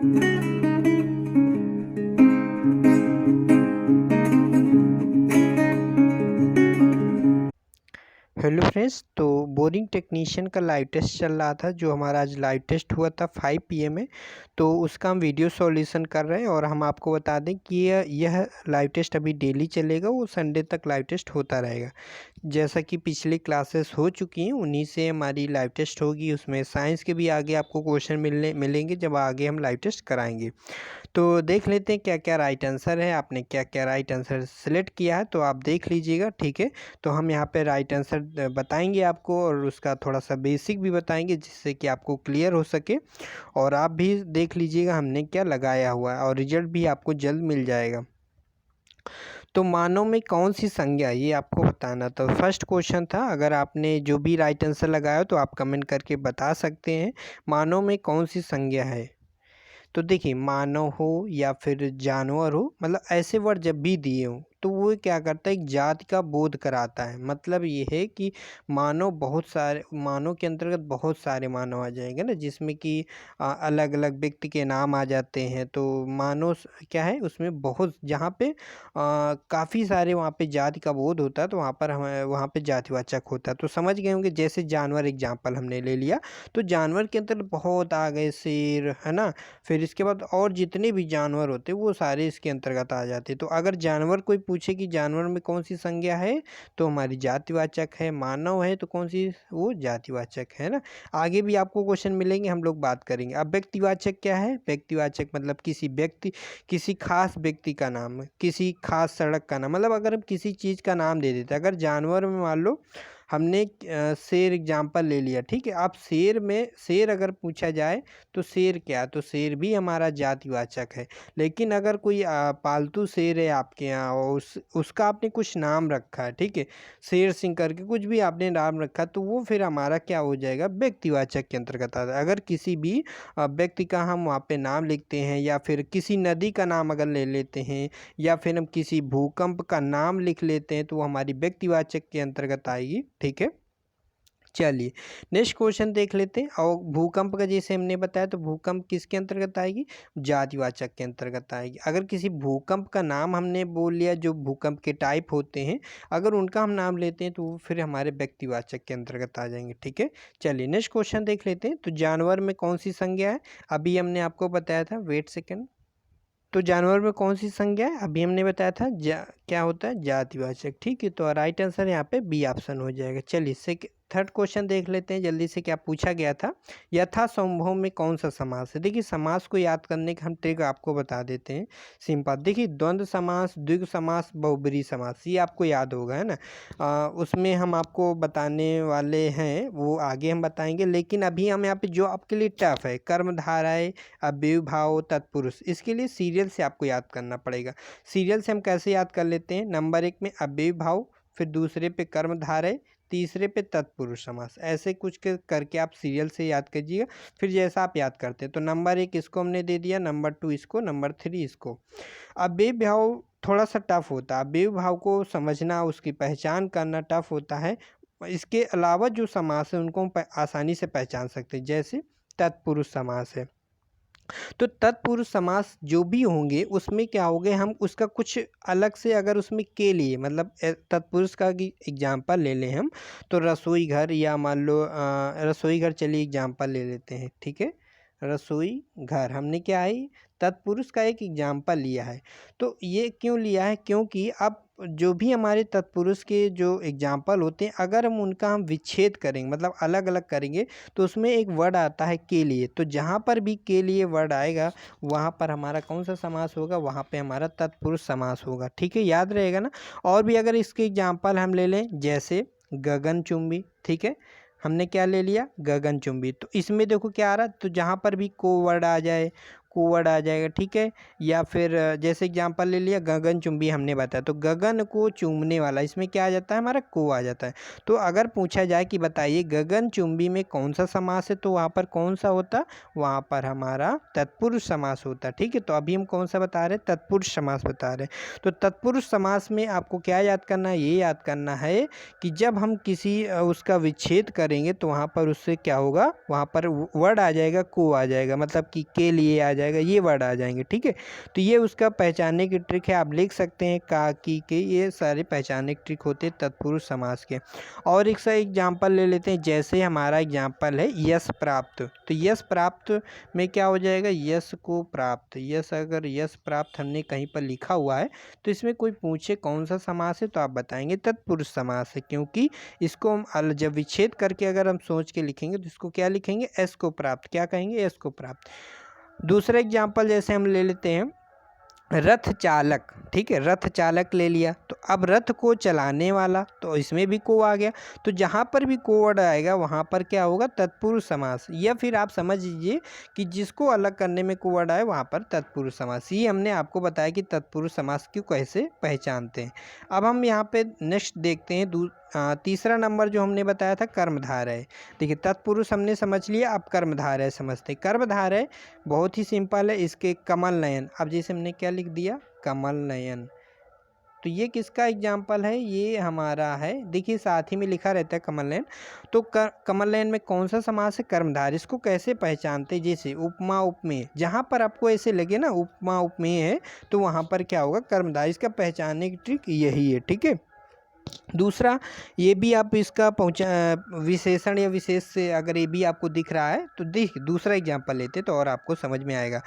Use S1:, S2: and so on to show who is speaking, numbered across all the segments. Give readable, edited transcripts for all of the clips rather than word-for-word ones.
S1: Hello friends, तो boring technician का live test चल रहा था जो हमारा आज लाइव टेस्ट हुआ था 5 PM में। तो उसका हम वीडियो सॉल्यूशन कर रहे हैं और हम आपको बता दें कि यह लाइव टेस्ट अभी डेली चलेगा, वो संडे तक लाइव टेस्ट होता रहेगा। जैसा कि पिछली क्लासेस हो चुकी हैं उन्हीं से हमारी लाइव टेस्ट होगी। उसमें साइंस के भी आगे आपको क्वेश्चन मिलेंगे जब आगे हम लाइव टेस्ट कराएंगे। तो देख लेते हैं क्या क्या राइट आंसर है, आपने क्या क्या राइट आंसर सेलेक्ट किया है, तो आप देख लीजिएगा। ठीक है, तो हम यहाँ पे राइट आंसर बताएंगे आपको और उसका थोड़ा सा बेसिक भी बताएंगे जिससे कि आपको क्लियर हो सके। और आप भी देख लीजिएगा हमने क्या लगाया हुआ है और रिजल्ट भी आपको जल्द मिल जाएगा। तो मानव में कौन सी संज्ञा, ये आपको बताना था। फर्स्ट क्वेश्चन था, अगर आपने जो भी राइट आंसर लगाया तो आप कमेंट करके बता सकते हैं। मानव में कौन सी संज्ञा है। तो देखिए, मानव हो या फिर जानवर हो, मतलब ऐसे वर्ड जब भी दिए हों तो वो क्या करता है, एक जाति का बोध कराता है। मतलब ये है कि मानव बहुत सारे, मानव के अंतर्गत बहुत सारे मानव आ जाएंगे ना, जिसमें कि अलग अलग व्यक्ति के नाम आ जाते हैं। तो मानव क्या है उसमें बहुत, जहाँ पे काफ़ी सारे वहाँ पे जाति का बोध होता है तो वहाँ पर हमें वहाँ पे जातिवाचक होता है। तो समझ गए होंगे, जैसे जानवर एग्जाम्पल हमने ले लिया तो जानवर के अंतर्गत बहुत आ गए, शेर है ना, फिर इसके बाद और जितने भी जानवर होते वो सारे इसके अंतर्गत आ जाते। तो अगर जानवर कोई पूछे कि जानवर में कौन सी संज्ञा है तो हमारी जातिवाचक है, मानव है तो कौन सी, वो जातिवाचक है ना। आगे भी आपको क्वेश्चन मिलेंगे, हम लोग बात करेंगे। अब व्यक्तिवाचक क्या है, व्यक्तिवाचक मतलब किसी व्यक्ति, किसी खास व्यक्ति का नाम, किसी खास सड़क का नाम। मतलब अगर हम किसी चीज़ का नाम दे देते हैं, अगर जानवर में मान लो हमने शेर एग्जाम्पल ले लिया, ठीक है। आप शेर में, शेर अगर पूछा जाए तो शेर क्या, तो शेर भी हमारा जातिवाचक है। लेकिन अगर कोई पालतू शेर है आपके यहाँ और उसका आपने कुछ नाम रखा है, ठीक है, शेर सिंह करके कुछ भी आपने नाम रखा, तो वो फिर हमारा क्या हो जाएगा, व्यक्तिवाचक के अंतर्गत आता है। अगर किसी भी व्यक्ति का हम वहाँ पे नाम लिखते हैं या फिर किसी नदी का नाम अगर ले लेते हैं या फिर हम किसी भूकंप का नाम लिख लेते हैं तो वो हमारी व्यक्तिवाचक के अंतर्गत आएगी। ठीक है, चलिए नेक्स्ट क्वेश्चन देख लेते हैं। और भूकंप का जैसे हमने बताया तो भूकंप किसके अंतर्गत आएगी, जातिवाचक के अंतर्गत आएगी। अगर किसी भूकंप का नाम हमने बोल लिया, जो भूकंप के टाइप होते हैं अगर उनका हम नाम लेते हैं तो वो फिर हमारे व्यक्तिवाचक के अंतर्गत आ जाएंगे। ठीक है, चलिए नेक्स्ट क्वेश्चन देख लेते हैं। तो जानवर में कौन सी संज्ञा है, अभी हमने आपको बताया था, वेट सेकेंड। तो जानवर में कौन सी संज्ञा है, अभी हमने बताया था क्या होता है, जातिवाचक। ठीक है, तो राइट आंसर यहाँ पे बी ऑप्शन हो जाएगा। चलिए थर्ड क्वेश्चन देख लेते हैं जल्दी से, क्या पूछा गया था। यथा संभव में कौन सा समास है। देखिए, समास को याद करने का हम ट्रिक आपको बता देते हैं, सिंपल। देखिए, द्वंद्व समास, द्विगु समास, बहुब्रीहि समास, ये आपको याद होगा है ना। उसमें हम आपको बताने वाले हैं, वो आगे हम बताएंगे। लेकिन अभी हम यहाँ पे जो आपके लिए टफ है, कर्मधारय, अव्ययीभाव, तत्पुरुष, इसके लिए सीरियल से आपको याद करना पड़ेगा। सीरियल से हम कैसे याद कर लेते हैं, नंबर 1 में अव्ययीभाव, फिर दूसरे पे कर्मधारय, तीसरे पे तत्पुरुष समास, ऐसे कुछ करके आप सीरियल से याद कीजिएगा। फिर जैसा आप याद करते हैं, तो नंबर 1 इसको हमने दे दिया, नंबर 2 इसको, नंबर 3 इसको। अव्ययीभाव थोड़ा सा टफ होता है, अव्ययीभाव को समझना, उसकी पहचान करना टफ होता है। इसके अलावा जो समास है उनको हम आसानी से पहचान सकते हैं, जैसे तत्पुरुष समास है। तो तत्पुरुष समास जो भी होंगे उसमें क्या होंगे, हम उसका कुछ अलग से, अगर उसमें के लिए, मतलब तत्पुरुष का एग्जाम्पल ले लें हम, तो रसोई घर, या मान लो रसोई घर, चलिए एग्जाम्पल ले लेते हैं। ठीक है, रसोई घर हमने क्या है, तत्पुरुष का एक एग्जाम्पल लिया है। तो ये क्यों लिया है, क्योंकि अब जो भी हमारे तत्पुरुष के जो एग्जाम्पल होते हैं, अगर हम उनका हम विच्छेद करेंगे, मतलब अलग अलग करेंगे, तो उसमें एक वर्ड आता है के लिए। तो जहाँ पर भी के लिए वर्ड आएगा वहाँ पर हमारा कौन सा समास होगा, वहाँ पे हमारा तत्पुरुष समास होगा। ठीक है, याद रहेगा ना। और भी अगर इसके एग्जाम्पल हम ले लें, जैसे गगनचुंबी, ठीक है, हमने क्या ले लिया, गगनचुंबी। तो इसमें देखो क्या आ रहा है, तो जहाँ पर भी को वर्ड आ जाए, को वर्ड आ जाएगा। ठीक है, या फिर जैसे एग्जाम्पल ले लिया गगनचुंबी हमने बताया, तो गगन को चूमने वाला, इसमें क्या आ जाता है, हमारा को आ जाता है। तो अगर पूछा जाए कि बताइए गगनचुंबी में कौन सा समास है, तो वहाँ पर कौन सा होता, वहाँ पर हमारा तत्पुरुष समास होता। ठीक है, तो अभी हम कौन सा बता रहे हैं, तत्पुरुष समास बता रहे हैं। तो तत्पुरुष समास में आपको क्या याद करना है, ये याद करना है कि जब हम किसी उसका विच्छेद करेंगे तो वहाँ पर उससे क्या होगा, वहाँ पर वर्ड आ जाएगा, को आ जाएगा, मतलब कि के लिए आ जाएगा, ये वर्ड आ जाएंगे, ठीक है। तो ये उसका पहचानने की ट्रिक है, आप लिख सकते हैं का की के, ये सारे पहचानने की ट्रिक होते हैं तत्पुरुष समास के। और एक सा एग्जाम्पल ले लेते हैं, जैसे हमारा एग्जाम्पल है यश प्राप्त। तो यश प्राप्त में क्या हो जाएगा, यश को प्राप्त, यश अगर यश प्राप्त हमने कहीं पर लिखा हुआ है तो इसमें कोई पूछे कौन सा समास है तो आप बताएंगे तत्पुरुष समास है, क्योंकि इसको हम जब विच्छेद करके अगर हम सोच के लिखेंगे तो इसको क्या लिखेंगे, एस को प्राप्त, क्या कहेंगे, एस को प्राप्त। दूसरा एग्जाम्पल जैसे हम ले लेते हैं रथ चालक, ठीक है, रथ चालक ले लिया, तो अब रथ को चलाने वाला, तो इसमें भी को आ गया। तो जहाँ पर भी को वर्ड आएगा वहाँ पर क्या होगा, तत्पुरुष समास, या फिर आप समझ लीजिए कि जिसको अलग करने में को वर्ड आए वहाँ पर तत्पुरुष समास। ये हमने आपको बताया कि तत्पुरुष समास क्यों कैसे पहचानते हैं। अब हम यहाँ पे नेक्स्ट देखते हैं तीसरा नंबर जो हमने बताया था कर्मधारय। देखिए तत्पुरुष हमने समझ लिया, अब कर्मधारय समझते हैं। कर्मधारय बहुत ही सिंपल है, इसके कमल नयन, अब जैसे हमने क्या लिख दिया, कमल नयन, तो ये किसका एग्जाम्पल है, ये हमारा है, देखिए साथ ही में लिखा रहता है कमल नयन। तो कमल नयन में कौन सा समास है, कर्मधारय। इसको कैसे पहचानते, जैसे उपमा उपमेय, जहाँ पर आपको ऐसे लगे ना उपमा उपमेय है तो वहाँ पर क्या होगा, कर्मधारय। इसका पहचानने की ट्रिक यही है, ठीक है। दूसरा ये भी आप इसका विशेषण या विशेष से अगर ये भी आपको दिख रहा है तो देखिए दूसरा एग्जाम्पल लेते तो और आपको समझ में आएगा।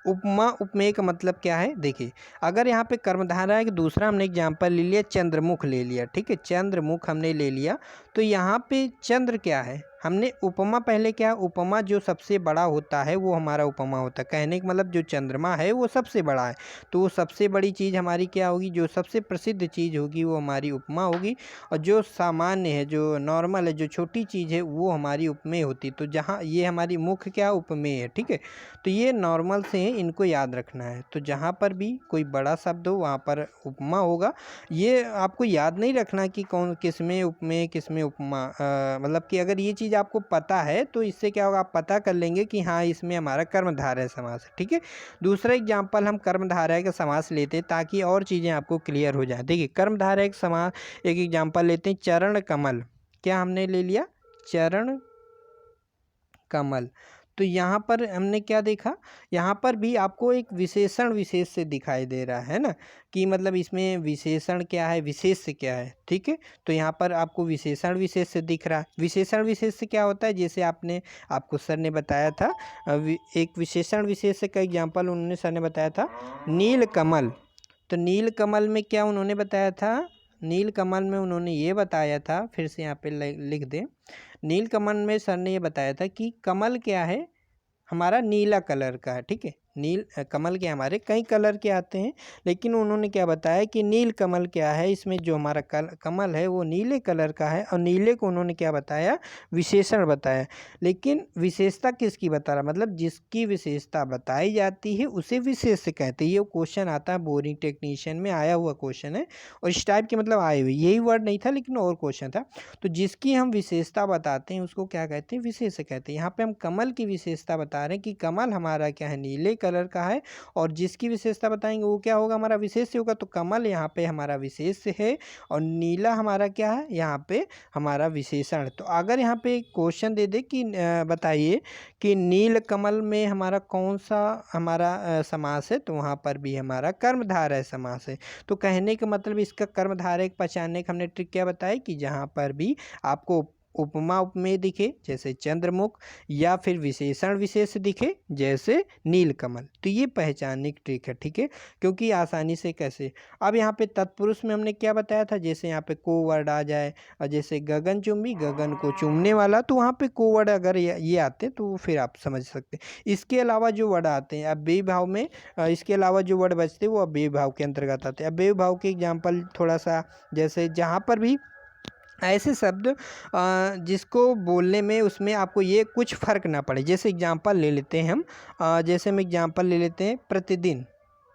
S1: उपमा उपमेय का मतलब क्या है, देखिए अगर यहाँ पे कर्मधारय है, दूसरा हमने एग्जाम्पल ले लिया चंद्रमुख ले लिया, ठीक है, चंद्रमुख हमने ले लिया। तो यहाँ पे चंद्र क्या है, हमने उपमा पहले क्या, उपमा जो सबसे बड़ा होता है वो हमारा उपमा होता है, कहने का मतलब जो चंद्रमा है वो सबसे बड़ा है, तो वो सबसे बड़ी चीज़ हमारी क्या होगी, जो सबसे प्रसिद्ध चीज़ होगी वो हमारी उपमा होगी। और जो सामान्य है, जो नॉर्मल है, जो छोटी चीज़ है वो हमारी उपमेय होती। तो जहाँ ये हमारी मुख्य क्या उपमेय है, ठीक है। तो ये नॉर्मल से है, इनको याद रखना है। तो जहाँ पर भी कोई बड़ा शब्द हो वहाँ पर उपमा होगा। ये आपको याद नहीं रखना कि कौन किस में उपमेय किस में उपमा, मतलब कि अगर ये चीज़ आपको पता है तो इससे क्या होगा, आप पता कर लेंगे कि हाँ इसमें हमारा कर्मधारय समास है, ठीक है। दूसरा एग्जाम्पल हम कर्मधारय का समास लेते ताकि और चीज़ें आपको क्लियर हो जाए। देखिए कर्मधारय का समास एक एग्जाम्पल लेते हैं चरण कमल, क्या हमने ले लिया, चरण कमल। तो यहाँ पर हमने क्या देखा, यहाँ पर भी आपको एक विशेषण विशेष से दिखाई दे रहा है ना, कि मतलब इसमें विशेषण क्या है विशेष से क्या है, ठीक है। तो यहाँ पर आपको विशेषण विशेष से दिख रहा है। विशेषण विशेष से क्या होता है, जैसे आपको सर ने बताया था, एक विशेषण विशेष से का एग्जाम्पल उन्होंने सर ने बताया था नील कमल। तो नील कमल में क्या उन्होंने बताया था, नील कमल में उन्होंने ये बताया था, फिर से यहाँ पे लिख दें, नील कमल में सर ने ये बताया था कि कमल क्या है, हमारा नीला कलर का है, ठीक है। नील कमल के हमारे कई कलर के आते हैं, लेकिन उन्होंने क्या बताया कि नील कमल क्या है, इसमें जो हमारा कमल है वो नीले कलर का है। और नीले को उन्होंने क्या बताया, विशेषण बताया। लेकिन विशेषता किसकी बता रहा, मतलब जिसकी विशेषता बताई जाती है उसे विशेष से कहते हैं। ये क्वेश्चन आता है बोरिंग टेक्नीशियन में, आया हुआ क्वेश्चन है, और इस टाइप के मतलब आए हुए, यही वर्ड नहीं था लेकिन और क्वेश्चन था। तो जिसकी हम विशेषता बताते हैं उसको क्या कहते हैं, विशेष कहते हैं। यहाँ पे हम कमल की विशेषता बता रहे हैं कि कमल हमारा क्या है, नीले कलर का है, और जिसकी विशेषता बताएंगे वो क्या होगा, हमारा विशेष होगा। तो कमल यहाँ पे हमारा विशेष है, और नीला हमारा क्या है, यहाँ पे हमारा विशेषण। तो अगर यहाँ पे क्वेश्चन दे दे कि बताइए कि नील कमल में हमारा कौन सा हमारा समास है, तो वहाँ पर भी हमारा कर्मधारय समास है। तो कहने का मतलब इसका कर्मधारय पहचानने का हमने ट्रिक क्या बताया कि जहाँ पर भी आपको उपमा उपमेय दिखे जैसे चंद्रमुख, या फिर विशेषण विशेष दिखे जैसे नीलकमल, तो ये पहचानने की ट्रिक है, ठीक है। क्योंकि आसानी से कैसे, अब यहाँ पे तत्पुरुष में हमने क्या बताया था, जैसे यहाँ पे को वर्ड आ जाए, और जैसे गगन चुंबी, गगन को चूमने वाला, तो वहाँ पे को वर्ड अगर ये आते तो फिर आप समझ सकते। इसके अलावा जो वर्ड आते हैं अव्ययी भाव में, इसके अलावा जो वर्ड बचते हैं वो अव्ययी भाव के अंतर्गत आते हैं। अव्ययी भाव के एग्जाम्पल थोड़ा सा, जैसे जहाँ पर भी ऐसे शब्द जिसको बोलने में उसमें आपको ये कुछ फ़र्क ना पड़े, जैसे एग्जांपल ले लेते हैं हम, जैसे हम एग्जांपल ले लेते हैं प्रतिदिन,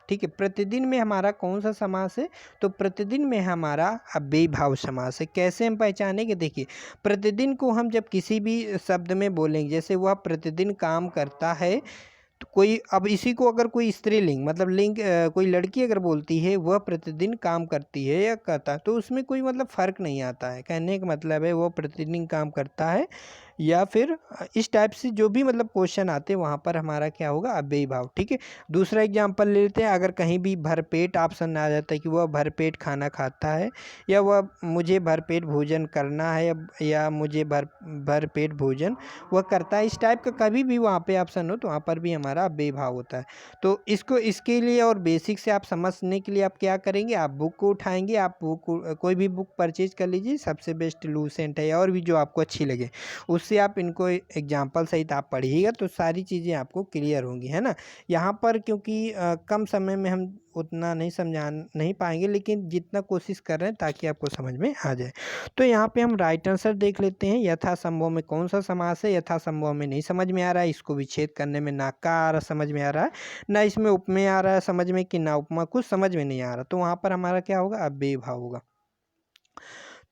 S1: ठीक है। प्रतिदिन में हमारा कौन सा समास है, तो प्रतिदिन में हमारा अव्ययी भाव समास है। कैसे हम पहचानेंगे, देखिए प्रतिदिन को हम जब किसी भी शब्द में बोलेंगे, जैसे वह प्रतिदिन काम करता है, तो कोई, अब इसी को अगर कोई स्त्रीलिंग मतलब लिंग, कोई लड़की अगर बोलती है वह प्रतिदिन काम करती है या करता है, तो उसमें कोई मतलब फ़र्क नहीं आता है। कहने का मतलब है वह प्रतिदिन काम करता है या फिर इस टाइप से जो भी मतलब क्वेश्चन आते हैं वहाँ पर हमारा क्या होगा, अव्ययी भाव। ठीक है, दूसरा एग्जाम्पल ले लेते हैं। अगर कहीं भी भरपेट ऑप्शन आ जाता है कि वह भरपेट खाना खाता है, या वह मुझे भरपेट भोजन करना है, या मुझे भरपेट भोजन वह करता है, इस टाइप का कभी भी वहाँ पे ऑप्शन हो तो वहाँ पर भी हमारा अव्ययी भाव होता है। तो इसको इसके लिए और बेसिक से आप समझने के लिए आप क्या करेंगे, आप बुक को उठाएंगे, आप बुक कोई भी बुक परचेज कर लीजिए, सबसे बेस्ट लूसेंट है, और भी जो आपको अच्छी लगे उससे आप इनको एग्जाम्पल सहित आप पढ़िएगा तो सारी चीज़ें आपको क्लियर होंगी, है ना। यहाँ पर क्योंकि कम समय में हम उतना नहीं समझा नहीं पाएंगे, लेकिन जितना कोशिश कर रहे हैं ताकि आपको समझ में आ जाए। तो यहाँ पे हम राइट आंसर देख लेते हैं। यथासंभव में कौन सा समास है, यथासंभव में नहीं समझ में आ रहा है, इसको विच्छेद करने में ना का आ रहा समझ में आ रहा है, ना इसमें उपमेय आ रहा है समझ में, कि ना उपमा, कुछ समझ में नहीं आ रहा, तो वहाँ पर हमारा क्या होगा, अव्ययी भाव होगा।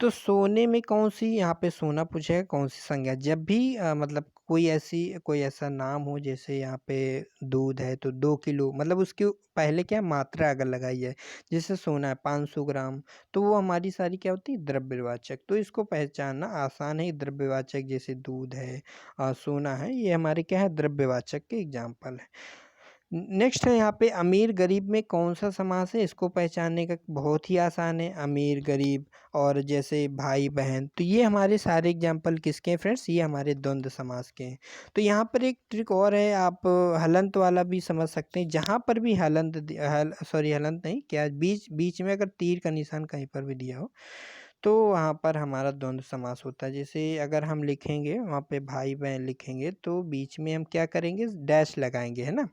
S1: तो सोने में कौन सी, यहाँ पे सोना पूछेगा कौन सी संज्ञा, जब भी मतलब कोई ऐसा नाम हो, जैसे यहाँ पे दूध है तो 2 किलो, मतलब उसके पहले क्या मात्रा अगर लगाई जाए, जैसे सोना है 500 ग्राम, तो वो हमारी सारी क्या होती है, द्रव्यवाचक। तो इसको पहचानना आसान है, द्रव्यवाचक जैसे दूध है, सोना है, ये हमारे क्या है, द्रव्यवाचक के एग्जाम्पल है। नेक्स्ट है यहाँ पे अमीर गरीब में कौन सा समास है, इसको पहचानने का बहुत ही आसान है, अमीर गरीब और जैसे भाई बहन, तो ये हमारे सारे एग्जाम्पल किसके हैं फ्रेंड्स, ये हमारे द्वंद्व समास के हैं। तो यहाँ पर एक ट्रिक और है, आप हलंत वाला भी समझ सकते हैं, जहाँ पर भी हलंत नहीं, क्या बीच बीच में अगर तीर का निशान कहीं पर भी दिया हो तो वहाँ पर हमारा द्वंद्व समास होता है। जैसे अगर हम लिखेंगे वहाँ पे भाई बहन लिखेंगे तो बीच में हम क्या करेंगे, डैश लगाएंगे, है ना।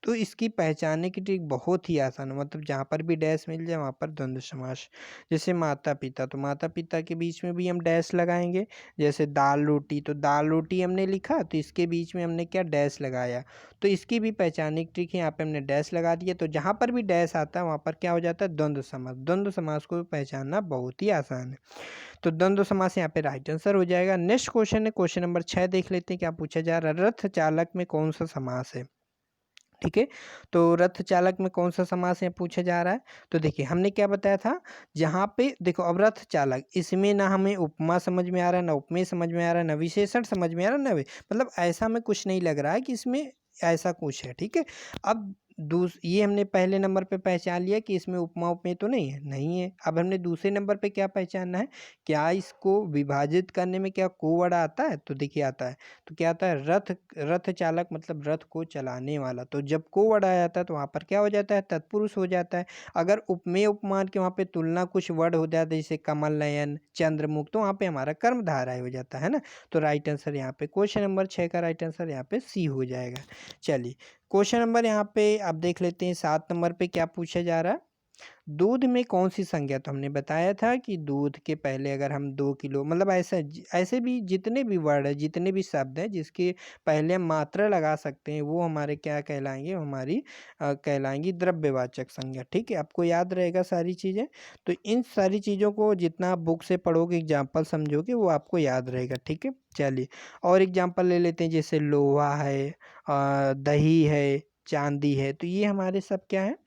S1: तो इसकी पहचानने की ट्रिक बहुत ही आसान है, मतलब जहाँ पर भी डैश मिल जाए वहाँ पर द्वंद्व समास। जैसे माता पिता, तो माता पिता के बीच में भी हम डैश लगाएंगे। जैसे दाल रोटी, तो दाल रोटी हमने लिखा तो इसके बीच में हमने क्या, डैश लगाया। तो इसकी भी पहचानने की ट्रिक है, यहाँ पे हमने डैश लगा दिया, तो जहाँ पर भी डैश आता है वहाँ पर क्या हो जाता है, द्वंद्व समास। द्वंद्व समास को पहचानना बहुत ही आसान है। तो द्वंद्व समास यहाँ पे राइट आंसर हो जाएगा। नेक्स्ट क्वेश्चन है, क्वेश्चन नंबर 6 देख लेते हैं क्या पूछा जा रहा है, रथ चालक में कौन सा समास है। ठीक है, तो रथ चालक में कौन सा समास है पूछा जा रहा है। तो देखिए हमने क्या बताया था, जहाँ पे देखो अब रथ चालक, इसमें ना हमें उपमा समझ में आ रहा है, ना उपमेय समझ में आ रहा है, ना विशेषण समझ में आ रहा है, ना मतलब ऐसा में कुछ नहीं लग रहा है कि इसमें ऐसा कुछ है। ठीक है, अब ये हमने पहले नंबर पे पहचान लिया कि इसमें उपमा उपमेय तो नहीं है, नहीं है। अब हमने दूसरे नंबर पे क्या पहचानना है, क्या इसको विभाजित करने में क्या कोवर्ड आता है, तो देखिए आता है। तो क्या आता है, रथ, रथ चालक मतलब रथ को चलाने वाला, तो जब कोवर्ड आ जाता है तो वहाँ पर क्या हो जाता है, तत्पुरुष हो जाता है। अगर उपमेय उपमान के वहाँ पे तुलना कुछ वर्ड हो जाता है, जैसे कमल नयन चंद्रमुख, तो वहाँ पे हमारा कर्मधारय हो जाता है ना। तो राइट आंसर यहाँ पे क्वेश्चन नंबर 6 का राइट आंसर यहाँ पे सी हो जाएगा। चलिए क्वेश्चन नंबर यहाँ पे आप देख लेते हैं 7 नंबर पे क्या पूछा जा रहा है, दूध में कौन सी संज्ञा, तो हमने बताया था कि दूध के पहले अगर हम 2 किलो, मतलब ऐसे भी जितने भी वर्ड है, जितने भी शब्द हैं जिसके पहले हम मात्रा लगा सकते हैं वो हमारे क्या कहलाएंगे, हमारी कहलाएंगी द्रव्यवाचक संज्ञा। ठीक है, आपको याद रहेगा सारी चीज़ें। तो इन सारी चीज़ों को जितना आप बुक से पढ़ोगे, एग्जाम्पल समझोगे, वो आपको याद रहेगा। ठीक है, चलिए और एग्जाम्पल ले लेते हैं, जैसे लोहा है, दही है, चांदी है, तो ये हमारे सब क्या है,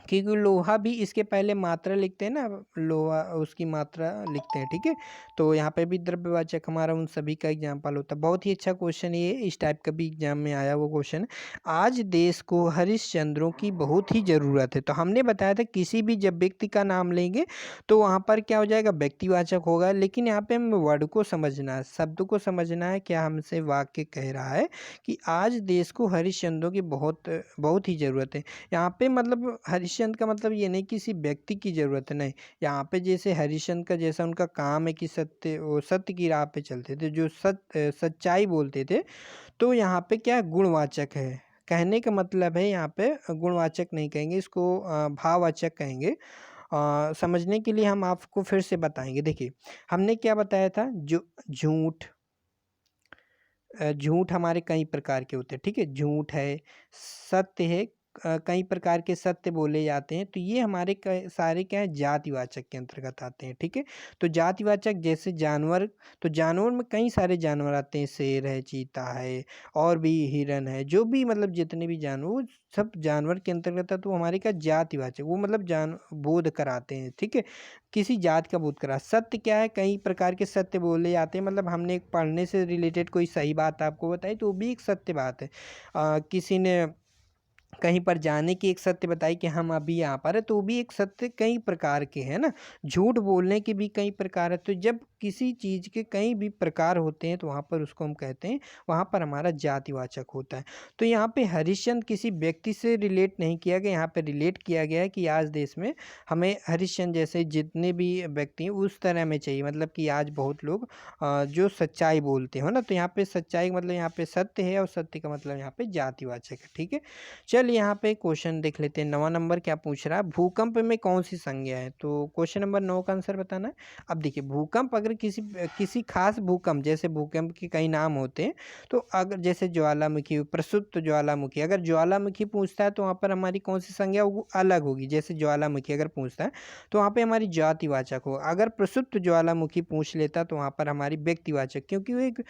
S1: क्योंकि लोहा भी इसके पहले मात्रा लिखते हैं ना, लोहा उसकी मात्रा लिखते हैं। ठीक है, तो यहाँ पे भी द्रव्यवाचक हमारा उन सभी का एग्जाम्पल होता है। बहुत ही अच्छा क्वेश्चन ये, इस टाइप का भी एग्जाम में आया वो क्वेश्चन। आज देश को हरिश्चंद्रों की बहुत ही ज़रूरत है, तो हमने बताया था किसी भी जब व्यक्ति का नाम लेंगे तो वहाँ पर क्या हो जाएगा, व्यक्तिवाचक होगा। लेकिन यहाँ पे हमें वर्ड को समझना है, शब्द को समझना है, क्या हमसे वाक्य कह रहा है कि आज देश को हरिश्चंद्रों की बहुत बहुत ही ज़रूरत है। यहाँ पे मतलब हरिश्चंद्र का मतलब ये नहीं किसी व्यक्ति की ज़रूरत है, नहीं। यहाँ पे जैसे हरिश्चंद्र का जैसा उनका काम है कि सत्य की राह पे चलते थे, जो सच्चाई बोलते थे, तो यहाँ पे क्या गुणवाचक है। कहने का मतलब है यहाँ पे गुणवाचक नहीं कहेंगे इसको, भाववाचक कहेंगे। समझने के लिए हम आपको फिर से बताएंगे। देखिए हमने क्या बताया था, जो झूठ, झूठ हमारे कई प्रकार के होते हैं। ठीक है, झूठ है, सत्य है, कई प्रकार के सत्य बोले जाते हैं, तो ये हमारे सारे क्या है, जातिवाचक के अंतर्गत आते हैं। ठीक है, तो जातिवाचक जैसे जानवर, तो जानवर में कई सारे जानवर आते हैं, शेर है, चीता है, और भी हिरन है, जो भी मतलब जितने भी जानवर, वो सब जानवर के अंतर्गत है, तो हमारे क्या जातिवाचक, वो मतलब जान बोध कराते हैं। ठीक है, किसी जात का बोध करा। सत्य क्या है, कई प्रकार के सत्य बोले जाते हैं, मतलब हमने पढ़ने से रिलेटेड कोई सही बात आपको बताई तो वो भी एक सत्य बात है। किसी ने कहीं पर जाने की एक सत्य बताई कि हम अभी यहाँ पर है, तो वो भी एक सत्य कई प्रकार के हैं ना। झूठ बोलने के भी कई प्रकार है, तो जब किसी चीज़ के कई भी प्रकार होते हैं तो वहाँ पर उसको हम कहते हैं, वहाँ पर हमारा जातिवाचक होता है। तो यहाँ पे हरिश्चंद्र किसी व्यक्ति से रिलेट नहीं किया गया, यहाँ पे रिलेट किया गया है कि आज देश में हमें हरिश्चंद्र जैसे जितने भी व्यक्ति हैं उस तरह में चाहिए, मतलब कि आज बहुत लोग जो सच्चाई बोलते हो ना, तो यहाँ पे सच्चाई का मतलब यहाँ पे सत्य है, और सत्य का मतलब यहाँ पे जातिवाचक है। ठीक है, चल यहाँ पे क्वेश्चन देख लेते हैं। 9वां नंबर क्या पूछ रहा है, भूकंप में कौन सी संज्ञा है। तो क्वेश्चन नंबर 9 का आंसर बताना है। अब देखिए, भूकंप अगर किसी खास भूकंप, जैसे भूकंप के कई नाम होते हैं, तो अगर जैसे ज्वालामुखी, प्रसुप्त ज्वालामुखी, अगर ज्वालामुखी पूछता है तो वहाँ पर हमारी कौन सी संज्ञा वो अलग होगी। जैसे ज्वालामुखी अगर पूछता है तो वहाँ पे हमारी जातिवाचक हो। अगर प्रसुप्त ज्वालामुखी पूछ लेता तो वहाँ पर हमारी व्यक्तिवाचक, क्योंकि वो एक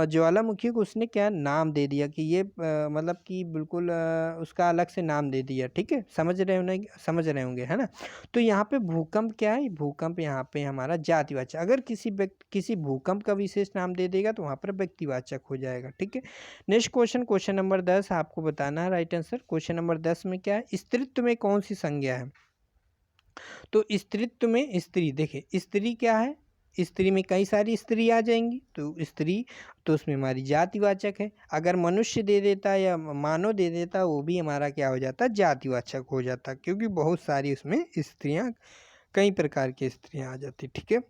S1: ज्वालामुखी को उसने क्या नाम दे दिया कि ये मतलब कि बिल्कुल उसका अलग से नाम दे दिया। ठीक है, समझ रहे होंगे, है ना। तो यहाँ पे भूकंप क्या है, भूकंप यहाँ पे हमारा जातिवाचक। अगर किसी भूकंप का विशेष नाम दे देगा तो वहाँ पर व्यक्तिवाचक हो जाएगा। ठीक है, नेक्स्ट क्वेश्चन, क्वेश्चन नंबर 10 आपको बताना है राइट आंसर। क्वेश्चन नंबर 10 में क्या है, स्त्रीत्व में कौन सी संज्ञा है। तो स्त्रीत्व में स्त्री, देखिए स्त्री क्या है, स्त्री में कई सारी स्त्री आ जाएंगी, तो स्त्री तो उसमें हमारी जातिवाचक है। अगर मनुष्य दे देता या मानव दे देता, वो भी हमारा क्या हो जाता, जातिवाचक हो जाता, क्योंकि बहुत सारी उसमें स्त्रियां, कई प्रकार की स्त्रियां आ जाती। ठीक है,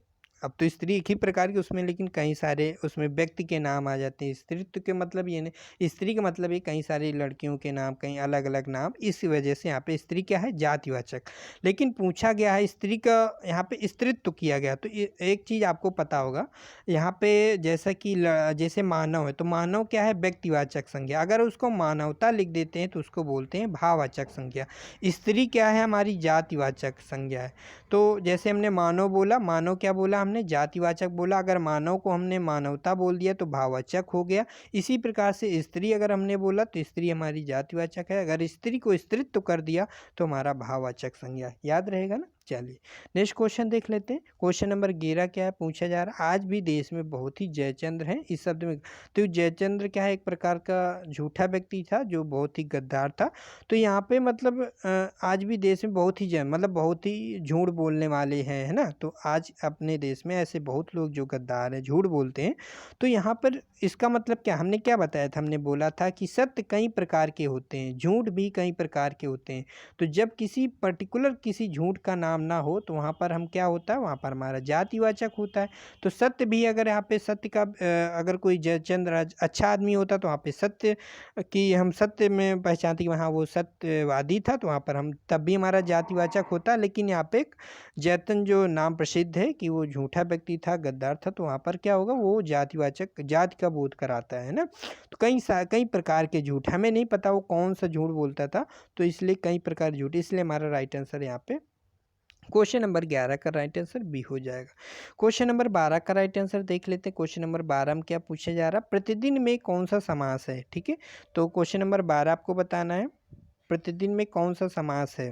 S1: अब तो स्त्री एक ही प्रकार की उसमें, लेकिन कई सारे उसमें व्यक्ति के नाम आ जाते हैं। स्त्रीत्व के मतलब ये नहीं, स्त्री का मतलब ये कई सारी लड़कियों के नाम, कई अलग अलग नाम, इस वजह से यहाँ पे स्त्री क्या है, जातिवाचक। लेकिन पूछा गया है स्त्री का, यहाँ पे स्त्रीत्व किया गया, तो एक चीज़ आपको पता होगा यहाँ पे, जैसा कि जैसे मानव है, तो मानव क्या है, व्यक्तिवाचक संज्ञा। अगर उसको मानवता लिख देते हैं तो उसको बोलते हैं भाववाचक संज्ञा। स्त्री क्या है, हमारी जातिवाचक संज्ञा है। तो जैसे हमने मानव बोला, मानव क्या बोला हमने, जातिवाचक बोला। अगर मानव को हमने मानवता बोल दिया तो भाववाचक हो गया। इसी प्रकार से स्त्री अगर हमने बोला तो स्त्री हमारी जातिवाचक है। अगर स्त्री को स्त्रीत्व कर दिया तो हमारा भाववाचक संज्ञा। याद रहेगा ना। चलिए नेक्स्ट क्वेश्चन देख लेते हैं। क्वेश्चन नंबर 11 क्या है, पूछा जा रहा है, आज भी देश में बहुत ही जयचंद्र हैं इस शब्द में। तो जयचंद्र क्या है, एक प्रकार का झूठा व्यक्ति था जो बहुत ही गद्दार था। तो यहाँ पे मतलब आज भी देश में बहुत ही मतलब बहुत ही झूठ बोलने वाले हैं, है ना। तो आज अपने देश में ऐसे बहुत लोग जो गद्दार हैं, झूठ बोलते हैं। तो यहाँ पर इसका मतलब क्या, हमने क्या बताया था, हमने बोला था कि सत्य कई प्रकार के होते हैं, झूठ भी कई प्रकार के होते हैं। तो जब किसी पर्टिकुलर किसी झूठ का नाम ना हो तो वहाँ पर हम क्या होता है, वहाँ पर हमारा जातिवाचक होता है। तो सत्य भी, अगर यहाँ पे सत्य का अगर कोई जयचंद्र अच्छा आदमी होता तो वहाँ पे सत्य कि हम सत्य में पहचानते कि हाँ वो सत्यवादी था, तो वहाँ पर हम तब भी हमारा जातिवाचक होता। लेकिन यहाँ पे एक जयतन जो नाम प्रसिद्ध है कि वो झूठा व्यक्ति था, गद्दार था, तो वहाँ पर क्या होगा, वो जातिवाचक, जाति का बोध कराता है ना। तो कई प्रकार के झूठ, हमें नहीं पता वो कौन सा झूठ बोलता था, तो इसलिए कई प्रकार झूठ, इसलिए हमारा राइट आंसर यहाँ पे क्वेश्चन नंबर 11 का राइट आंसर बी हो जाएगा। क्वेश्चन नंबर 12 का राइट आंसर देख लेते हैं। क्वेश्चन नंबर 12 में क्या पूछा जा रहा है, प्रतिदिन में कौन सा समास है। ठीक है, तो क्वेश्चन नंबर 12 आपको बताना है, प्रतिदिन में कौन सा समास है।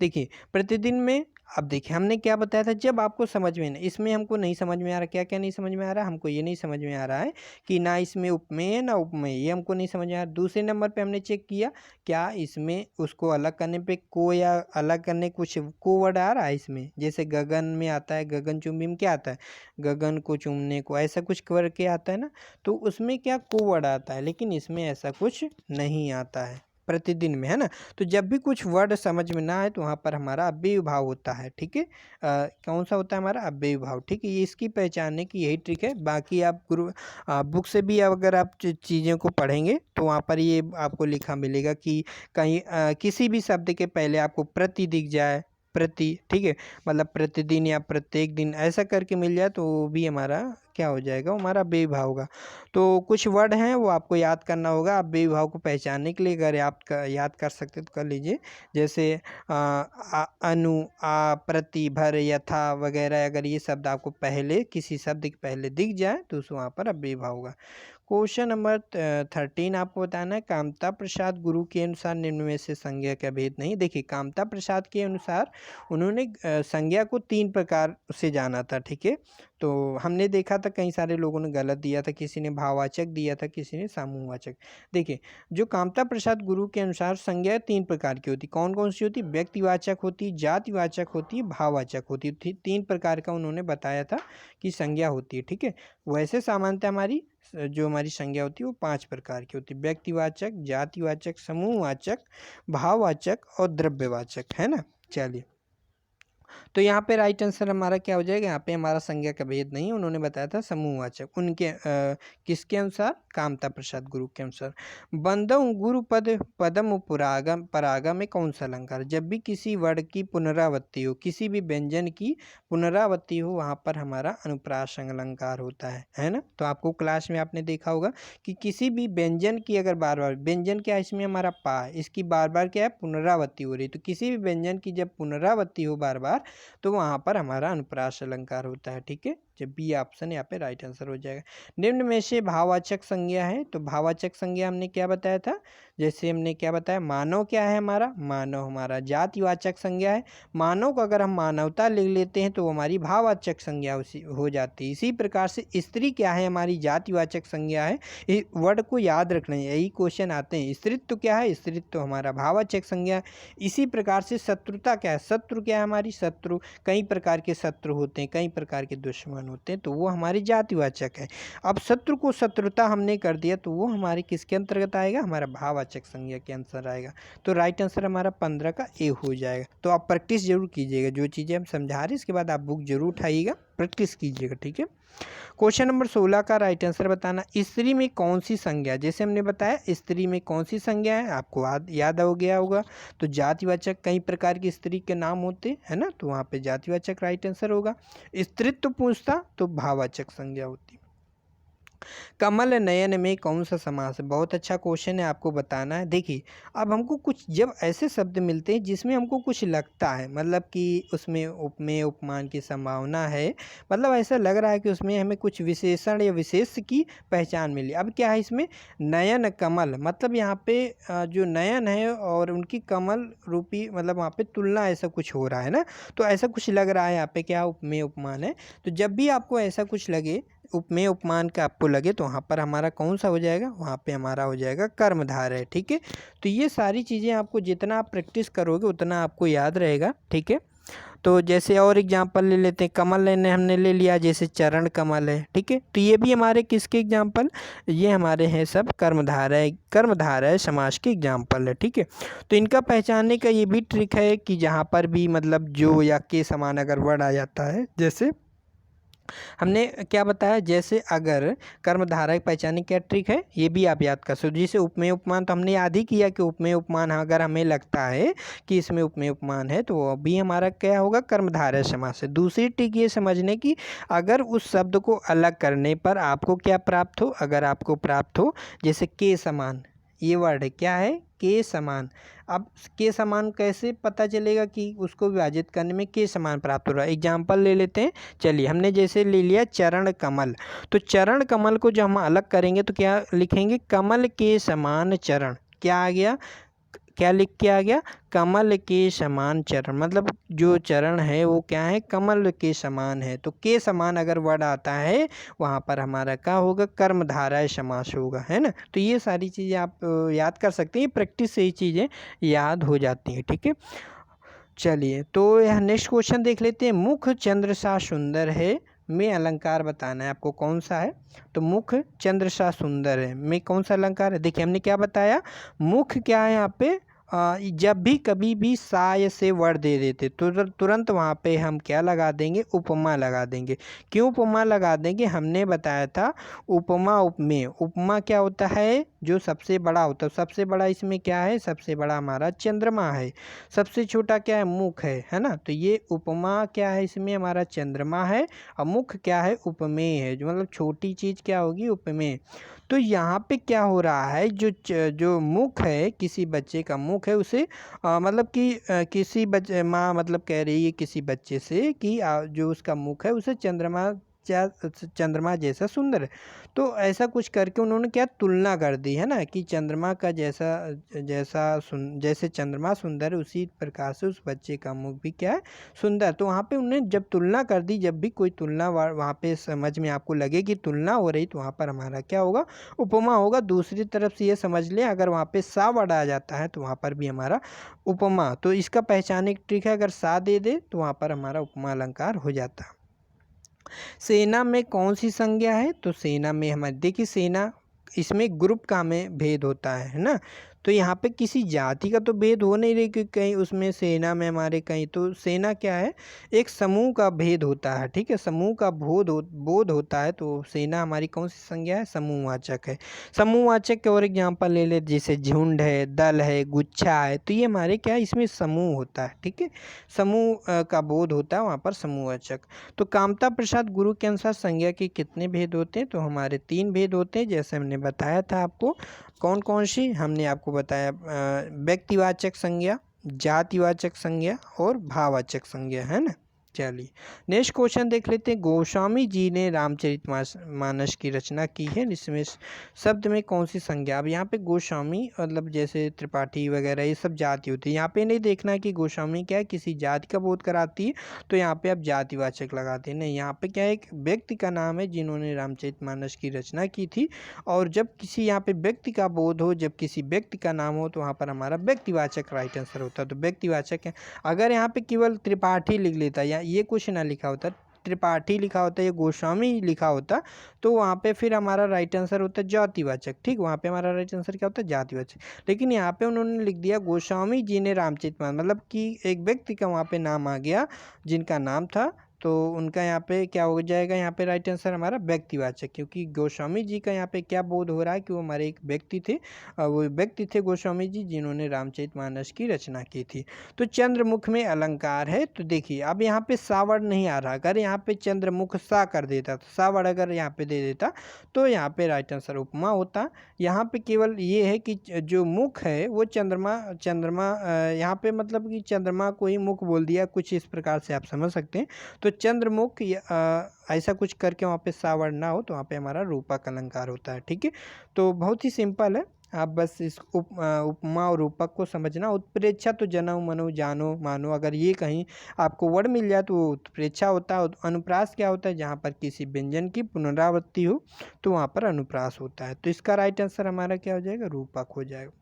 S1: देखिए प्रतिदिन में, अब देखिए हमने क्या बताया था, जब आपको समझ में नहीं, इसमें हमको नहीं समझ में आ रहा, क्या क्या नहीं समझ में आ रहा, हमको ये नहीं समझ में आ रहा है कि ना इसमें उपमेय है ना उपमेय, ये हमको नहीं समझ में आ रहा। दूसरे नंबर पे हमने चेक किया क्या इसमें उसको अलग करने पे को या अलग करने कुछ को वर्ड आ रहा है इसमें, जैसे गगन में आता है, गगन चुंबी में क्या आता है, गगन को चूमने को, ऐसा कुछ करके आता है ना, तो उसमें क्या को वर्ड आता है, लेकिन इसमें ऐसा कुछ नहीं आता है प्रतिदिन में, है ना। तो जब भी कुछ वर्ड समझ में ना आए तो वहाँ पर हमारा अव्ययी भाव होता है। ठीक है, कौन सा होता है हमारा अव्ययी भाव। ठीक है, ये इसकी पहचानने की यही ट्रिक है। बाकी आप बुक से भी अगर आप चीज़ों को पढ़ेंगे तो वहाँ पर ये आपको लिखा मिलेगा कि कहीं किसी भी शब्द के पहले आपको प्रति दिख जाए, प्रति, ठीक है, मतलब प्रतिदिन या प्रत्येक दिन ऐसा करके मिल जाए तो वो भी हमारा क्या हो जाएगा, वो हमारा अव्ययी भाव होगा। तो कुछ वर्ड हैं वो आपको याद करना होगा अव्ययी भाव को पहचानने के लिए। अगर आप याद कर सकते तो कर लीजिए, जैसे अनु, प्रति, भर, यथा वगैरह। अगर ये शब्द आपको पहले किसी शब्द के पहले दिख जाए तो उस वहाँ पर अव्ययी भाव होगा। क्वेश्चन नंबर 13 आपको बताना है, कामता प्रसाद गुरु के अनुसार निम्न में से संज्ञा का भेद नहीं। देखिए, कामता प्रसाद के अनुसार उन्होंने संज्ञा को 3 प्रकार से जाना था, ठीक है। तो हमने देखा था कई सारे लोगों ने गलत दिया था, किसी ने भाववाचक दिया था, किसी ने समूहवाचक। देखिए, जो कामता प्रसाद गुरु के अनुसार संज्ञा 3 प्रकार की होती। कौन कौन सी होती? व्यक्तिवाचक होती, जातिवाचक होती है, भाववाचक होती थी। 3 प्रकार का उन्होंने बताया था कि संज्ञा होती है, ठीक है। वैसे सामान्यतः हमारी जो हमारी संज्ञा होती है वो 5 प्रकार की होती है, व्यक्तिवाचक, जातिवाचक, समूहवाचक, भाववाचक और द्रव्यवाचक, है ना। चलिए, तो यहाँ पे राइट आंसर हमारा क्या हो जाएगा, यहाँ पे हमारा संज्ञा का भेद नहीं, उन्होंने बताया था समूहवाचक। उनके किसके अनुसार? कामता प्रसाद गुरु के अनुसार। बंदम गुरु पद पदम पुरागम परागम में कौन सा अलंकार? जब भी किसी वर्ड की पुनरावृत्ति हो, किसी भी व्यंजन की पुनरावृत्ति हो, वहाँ पर हमारा अनुप्रास अलंकार होता है ना। तो आपको क्लास में आपने देखा होगा कि किसी भी व्यंजन की अगर बार बार, व्यंजन क्या है इसमें हमारा पा, इसकी बार बार क्या है, पुनरावृत्ति हो रही, तो किसी भी व्यंजन की जब पुनरावृत्ति हो बार बार तो वहाँ पर हमारा अनुप्रास अलंकार होता है, ठीक है। जब बी ऑप्शन यहाँ पे राइट आंसर हो जाएगा। निम्न में से भाववाचक संज्ञा है, तो भाववाचक संज्ञा हमने क्या बताया था, जैसे हमने क्या बताया, मानव क्या है हमारा, मानव हमारा जातिवाचक संज्ञा है। मानव को अगर हम मानवता लिख लेते हैं तो वो हमारी भाववाचक संज्ञा हो जाती है। इसी प्रकार से स्त्री क्या है, हमारी जातिवाचक संज्ञा है। इस वर्ड को याद रखना है, यही क्वेश्चन आते हैं। स्त्रीत्व क्या है, स्त्रीत्व हमारा भाववाचक संज्ञा है। इसी प्रकार से शत्रुता क्या है, शत्रु क्या है हमारी, शत्रु, कई प्रकार के शत्रु होते हैं, कई प्रकार के दुश्मन होते हैं, तो वो हमारी जातिवाचक है। अब शत्रु को शत्रुता हमने कर दिया तो वो हमारे किसके अंतर्गत आएगा, हमारा भाववाचक संज्ञा के आंसर आएगा। तो राइट आंसर हमारा 15 का ए हो जाएगा। तो आप प्रैक्टिस जरूर कीजिएगा, जो चीज़ें हम समझा रहे हैं इसके बाद आप बुक जरूर उठाइएगा, प्रैक्टिस कीजिएगा, ठीक है। क्वेश्चन नंबर 16 का राइट आंसर बताना, स्त्री में कौन सी संज्ञा, जैसे हमने बताया स्त्री में कौन सी संज्ञा है, आपको याद हो गया होगा। तो जातिवाचक, कई प्रकार की स्त्री के नाम होते हैं ना, तो वहाँ पे जातिवाचक राइट आंसर होगा। स्त्रीत्व पूछता तो भाववाचक संज्ञा होती। कमल नयन में कौन सा समास है? बहुत अच्छा क्वेश्चन है, आपको बताना है। देखिए, अब हमको कुछ जब ऐसे शब्द मिलते हैं जिसमें हमको कुछ लगता है, मतलब कि उसमें उपमेय उपमान की संभावना है, मतलब ऐसा लग रहा है कि उसमें हमें कुछ विशेषण या विशेष की पहचान मिली। अब क्या है इसमें, नयन कमल, मतलब यहाँ पे जो नयन है और उनकी कमल रूपी, मतलब वहाँ पे तुलना ऐसा कुछ हो रहा है ना, तो ऐसा कुछ लग रहा है यहाँ पे क्या उपमेय उपमान है। तो जब भी आपको ऐसा कुछ लगे, उपमेय उपमान का आपको लगे, तो वहाँ पर हमारा कौन सा हो जाएगा, वहाँ पे हमारा हो जाएगा कर्मधारय, ठीक है। तो ये सारी चीज़ें आपको जितना आप प्रैक्टिस करोगे उतना आपको याद रहेगा, ठीक है। तो जैसे और एग्जांपल ले लेते हैं, कमल लेने हमने ले लिया, जैसे चरण कमल है, ठीक है। तो ये भी हमारे किसके एग्जांपल, ये हमारे हैं सब कर्मधारय समास के एग्जांपल है, ठीक है। तो इनका पहचानने का ये भी ट्रिक है कि जहाँ पर भी मतलब जो या के समान अगर वर्ड आ जाता है, जैसे हमने क्या बताया, जैसे अगर कर्मधारय पहचानने क्या ट्रिक है, ये भी आप याद कर सकते। जैसे उपमेय उपमान तो हमने याद ही किया कि उपमेय उपमान अगर हमें लगता है कि इसमें उपमेय उपमान है तो वो भी हमारा क्या होगा, कर्मधारय समास है। दूसरी ट्रिक ये समझने की, अगर उस शब्द को अलग करने पर आपको क्या प्राप्त हो, अगर आपको प्राप्त हो जैसे के समान, ये वर्ड है क्या है, के समान। अब के समान कैसे पता चलेगा कि उसको विभाजित करने में के समान प्राप्त हो रहा है, एग्जाम्पल ले लेते हैं। चलिए, हमने जैसे ले लिया चरण कमल, तो चरण कमल को जब हम अलग करेंगे तो क्या लिखेंगे, कमल के समान चरण, क्या आ गया, क्या लिख के आ गया, कमल के समान चरण, मतलब जो चरण है वो क्या है, कमल के समान है। तो के समान अगर वर्ड आता है वहाँ पर हमारा क्या होगा, कर्मधारय समास होगा, है ना। तो ये सारी चीज़ें आप याद कर सकते हैं, प्रैक्टिस से ही चीज़ें याद हो जाती हैं, ठीक है। चलिए, तो यह नेक्स्ट क्वेश्चन देख लेते हैं। मुख चंद्र सा सुंदर है में अलंकार बताना है आपको, कौन सा है, तो मुख चंद्र सा सुंदर है में कौन सा अलंकार है। देखिए, हमने क्या बताया, मुख क्या है यहाँ पे, जब भी कभी भी सा या से वर्ड दे देते तो तुरंत वहाँ पे हम क्या लगा देंगे, उपमा लगा देंगे। क्यों उपमा लगा देंगे, हमने बताया था उपमा उपमेय। उपमा क्या होता है, जो सबसे बड़ा होता है, सबसे बड़ा इसमें क्या है, सबसे बड़ा हमारा चंद्रमा है, सबसे छोटा क्या है, मुख है ना। तो ये उपमा क्या है, इसमें हमारा चंद्रमा है और मुख क्या है, उपमेय है, जो मतलब छोटी चीज़ क्या होगी, उपमेय। तो यहाँ पे क्या हो रहा है, जो मुख है, किसी बच्चे का मुख है, उसे मतलब कि किसी बच्चे, माँ मतलब कह रही है किसी बच्चे से कि जो उसका मुख है उसे चंद्रमा जैसा सुंदर है। तो ऐसा कुछ करके उन्होंने क्या तुलना कर दी है ना, कि चंद्रमा का जैसे चंद्रमा सुंदर है उसी प्रकार से उस बच्चे का मुख भी क्या है, सुंदर। तो वहाँ पे उन्होंने जब तुलना कर दी, जब भी कोई तुलना वहाँ पे समझ में आपको लगे कि तुलना हो रही, तो वहाँ पर हमारा क्या होगा, उपमा होगा। दूसरी तरफ से ये समझ लें, अगर वहाँ पे सा वर्ड आ जाता है तो वहाँ पर भी हमारा उपमा। तो इसका पहचानने की ट्रिक है, अगर सा दे दे तो वहाँ पर हमारा उपमा अलंकार हो जाता है। सेना में कौन सी संज्ञा है, तो सेना में हमारे देखिए, सेना इसमें ग्रुप का में भेद होता है ना। तो यहाँ पे किसी जाति का तो भेद हो नहीं रही, कि कहीं उसमें सेना में हमारे कहीं, तो सेना क्या है, एक समूह का भेद होता है, ठीक है, समूह का बोध होता है। तो सेना हमारी कौन सी संज्ञा है, समूहवाचक है। समूहवाचक के और एग्जाम्पल ले ले, जैसे झुंड है, दल है, गुच्छा है, तो ये हमारे क्या है, इसमें समूह होता है, ठीक है, समूह का बोध होता है वहाँ पर, समूहवाचक। तो कामता प्रसाद गुरु के अनुसार संज्ञा के कितने भेद होते हैं, तो हमारे 3 भेद होते हैं, जैसे हमने बताया था आपको। कौन कौन सी हमने आपको बताया, व्यक्तिवाचक संज्ञा, जातिवाचक संज्ञा और भाववाचक संज्ञा, है ना। चलिए नेक्स्ट क्वेश्चन देख लेते हैं। गोस्वामी जी ने रामचरितमानस की रचना की है, इसमें शब्द में कौन सी संज्ञा। अब यहाँ पे गोस्वामी मतलब जैसे त्रिपाठी वगैरह ये सब जाति होती है, यहाँ पे नहीं देखना है कि गोस्वामी क्या है, किसी जाति का बोध कराती है तो यहाँ पे आप जातिवाचक लगाते हैं, नहीं, यहाँ पे क्या है, एक व्यक्ति का नाम है जिन्होंने रामचरितमानस की रचना की थी। और जब किसी यहाँ पे व्यक्ति का बोध हो, जब किसी व्यक्ति का नाम हो, तो वहाँ पर हमारा व्यक्तिवाचक राइट आंसर होता है, तो व्यक्तिवाचक है। अगर यहाँ पे केवल त्रिपाठी लिख लेता या ये कुछ ना लिखा होता, त्रिपाठी लिखा होता या गोस्वामी लिखा होता, तो वहाँ पे फिर हमारा राइट आंसर होता है जातिवाचक, ठीक, वहाँ पे हमारा राइट आंसर क्या होता है, जातिवाचक। लेकिन यहाँ पे उन्होंने लिख दिया गोस्वामी जी ने रामचरितमानस, मतलब कि एक व्यक्ति का वहाँ पे नाम आ गया जिनका नाम था, तो उनका यहाँ पे क्या हो जाएगा, यहाँ पे राइट आंसर हमारा व्यक्तिवाचक, क्योंकि गोस्वामी जी का यहाँ पे क्या बोध हो रहा है कि वो हमारे एक व्यक्ति थे, वो व्यक्ति थे गोस्वामी जी जिन्होंने रामचरितमानस की रचना की थी। तो चंद्रमुख में अलंकार है, तो देखिए अब यहाँ पे सा वर्ड नहीं आ रहा, अगर यहाँ पे चंद्रमुख सा कर देता, तो सा वर्ड अगर यहाँ पे दे देता तो यहाँ पे राइट आंसर उपमा होता। यहाँ पे केवल ये है कि जो मुख है वो चंद्रमा यहाँ पे मतलब कि चंद्रमा को ही मुख बोल दिया, कुछ इस प्रकार से आप समझ सकते हैं। तो चंद्रमुख ऐसा कुछ करके वहाँ पे सा वर्ड ना हो, तो वहाँ पे हमारा रूपक अलंकार होता है, ठीक है। तो बहुत ही सिंपल है, आप बस इस उपमा और रूपक को समझना। उत्प्रेक्षा तो जनऊ मनो जानो मानो, अगर ये कहीं आपको वर्ड मिल जाए तो उत्प्रेक्षा होता है। अनुप्रास क्या होता है, जहाँ पर किसी व्यंजन की पुनरावृत्ति हो तो वहाँ पर अनुप्रास होता है। तो इसका राइट आंसर हमारा क्या हो जाएगा, रूपक हो जाएगा।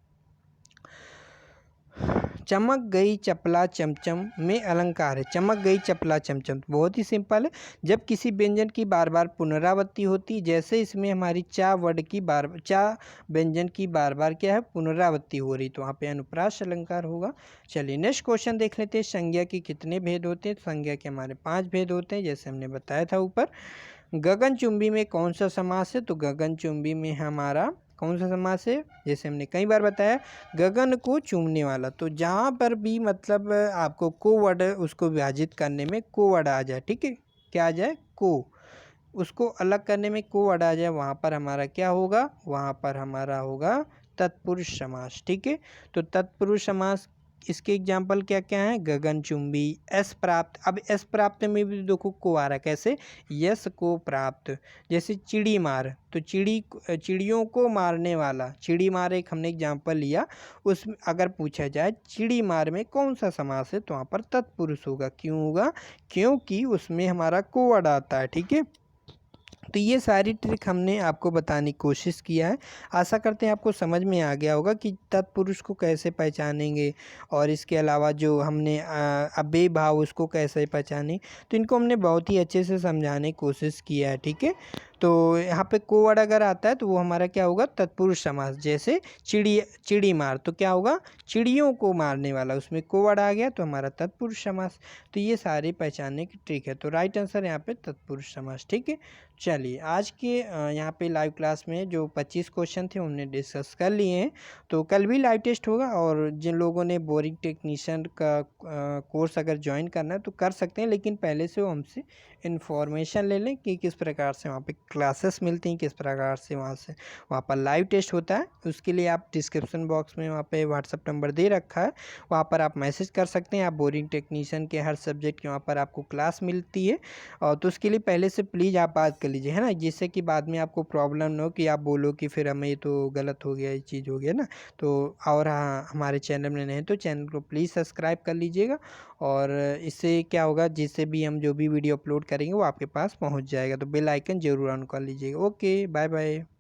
S1: चमक गई चपला चमचम में अलंकार है, चमक गई चपला चमचम बहुत ही सिंपल है, जब किसी व्यंजन की बार बार पुनरावृत्ति होती है, जैसे इसमें हमारी चा वर्ड की चा व्यंजन की बार बार क्या है, पुनरावृत्ति हो रही, तो वहाँ पे अनुप्रास अलंकार होगा। चलिए नेक्स्ट क्वेश्चन देख लेते हैं। संज्ञा के कितने भेद होते हैं, संज्ञा के हमारे 5 भेद होते हैं, जैसे हमने बताया था ऊपर। गगनचुंबी में कौन सा समास है, तो गगनचुंबी में हमारा कौन सा समास है, जैसे हमने कई बार बताया, गगन को चूमने वाला। तो जहाँ पर भी मतलब आपको को वर्ड उसको विभाजित करने में को वर्ड आ जाए, ठीक है, क्या आ जाए, को, उसको अलग करने में को वर्ड आ जाए, वहाँ पर हमारा क्या होगा, वहाँ पर हमारा होगा तत्पुरुष समास, ठीक है। तो तत्पुरुष समास इसके एग्जाम्पल क्या क्या हैं, गगनचुंबी, एस प्राप्त। अब एस प्राप्त में भी देखो को आ रहा है, कैसे, यस को प्राप्त। जैसे चिड़ी मार, तो चिड़ियों को मारने वाला, चिड़ी मार एक हमने एग्जाम्पल लिया, उसमें अगर पूछा जाए चिड़ी मार में कौन सा समास है, तो वहाँ पर तत्पुरुष होगा। क्यों होगा, क्योंकि उसमें हमारा को वर्ड आता है, ठीक है। तो ये सारी ट्रिक हमने आपको बताने की कोशिश किया है। आशा करते हैं आपको समझ में आ गया होगा कि तत्पुरुष को कैसे पहचानेंगे, और इसके अलावा जो हमने अव्ययी भाव उसको कैसे पहचाने, तो इनको हमने बहुत ही अच्छे से समझाने की कोशिश किया है, ठीक है। तो यहाँ पे को वर्ड अगर आता है तो वो हमारा क्या होगा, तत्पुरुष समास। जैसे चिड़ी मार, तो क्या होगा, चिड़ियों को मारने वाला, उसमें को वर्ड आ गया तो हमारा तत्पुरुष समास। तो ये सारी पहचानने की ट्रिक है। तो राइट आंसर यहाँ पे तत्पुरुष समास। ठीक है, चलिए आज के यहाँ पे लाइव क्लास में जो 25 क्वेश्चन थे उन्हें डिस्कस कर लिए हैं। तो कल भी लाइव टेस्ट होगा, और जिन लोगों ने बोरिंग टेक्नीशियन का कोर्स अगर ज्वाइन करना है तो कर सकते हैं, लेकिन पहले से वो हमसे इन्फॉर्मेशन ले लें कि किस प्रकार से वहाँ पे क्लासेस मिलती हैं, किस प्रकार से वहाँ पर लाइव टेस्ट होता है। उसके लिए आप डिस्क्रिप्शन बॉक्स में वहाँ पे व्हाट्सअप नंबर दे रखा है, वहाँ पर आप मैसेज कर सकते हैं। आप बोरिंग टेक्नीशियन के हर सब्जेक्ट के वहाँ पर आपको क्लास मिलती है। और तो उसके लिए पहले से प्लीज़ आप बात कर लीजिए, है ना, जिससे कि बाद में आपको प्रॉब्लम ना हो कि आप बोलो कि फिर हमें तो गलत हो गया, ये चीज़ हो गया ना। तो और हाँ, हमारे चैनल में नहीं तो चैनल को प्लीज़ सब्सक्राइब कर लीजिएगा। और इससे क्या होगा, जिससे भी हम जो भी वीडियो अपलोड करेंगे वो आपके पास पहुंच जाएगा। तो बेल आइकन ज़रूर ऑन कर लीजिएगा। Okay, bye bye.